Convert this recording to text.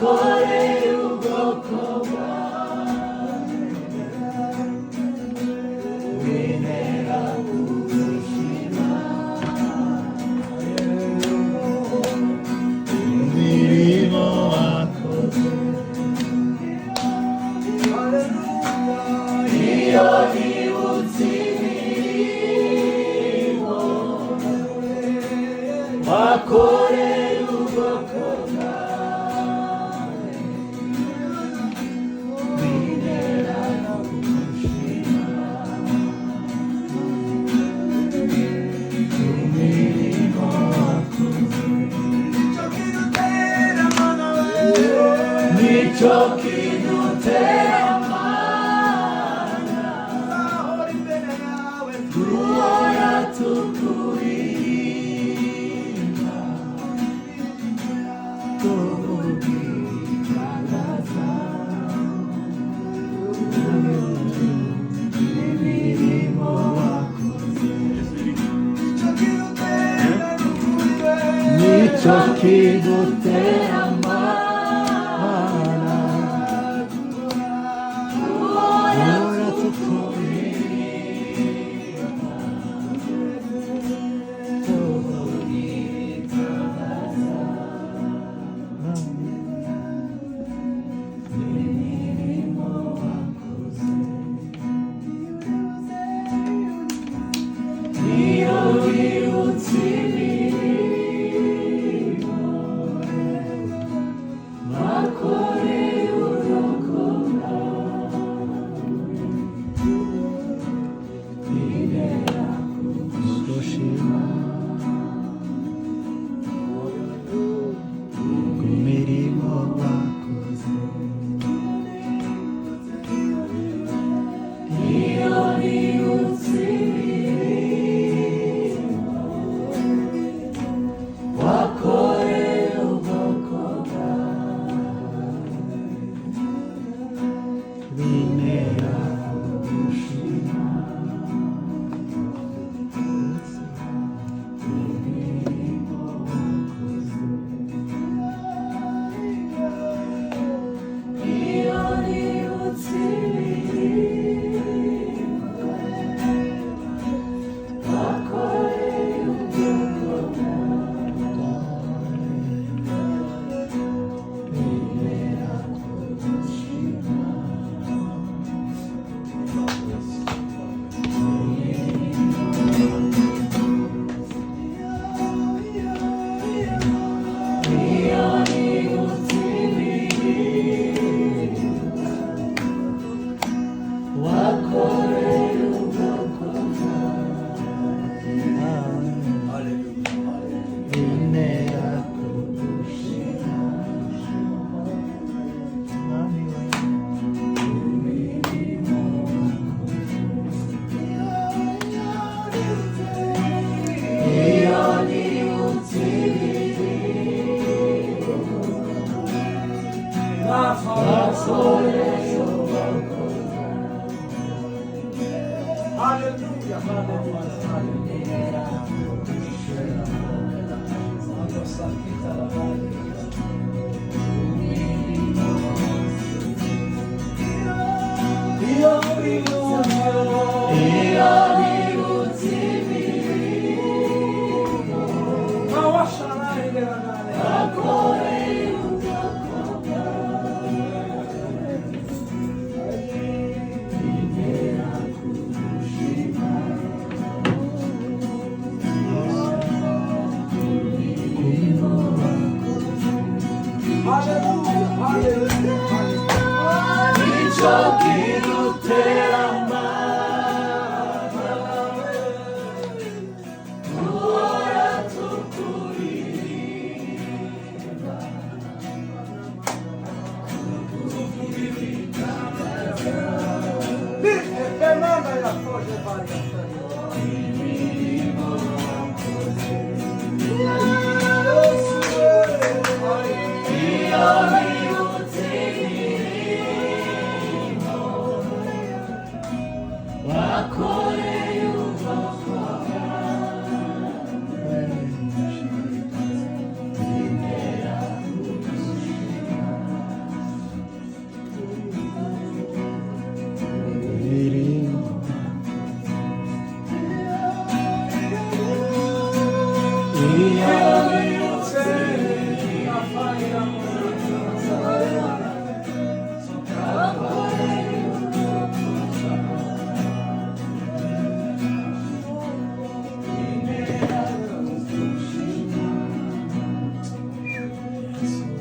wakoreye ubwoko bwawe bintera kugushima imirimo wakoze iyo nibutse imirimo wakoreye ubwoko bwawe bintera kugushima imirimo wakoze nicyo kidutera amana duhora tukuririmba tuguhimbaza imirimo wakoze nicyo kidutera amana duhora tukuririmba tuguhimbaza imirimo wakoze iyo wibutse imirimo wakoreye ubwoko bwawe bintera kugushima ku mirimo wakoze iyo nibutse imirimo wakoreye ubwoko bwawe bintera kugushima imirimo wakoze iyo nibutse imirimo wakoreye ubwoko bwawe bintera kugushima iyo nibutse imirimo wakoreye ubwoko bwawe bintera kugushima imirimo iyo nibutse imirimo wakoreye ubwoko bintera iyo nibutse imirimo wakoreye ubwoko bwawe bintera kugushima imirimo wakoze nicyo kidutera amana duhora tukuririmba imirimo wakoze iyo nibutse imirimo wakoreye ubwoko bwawe bintera kugushima yesu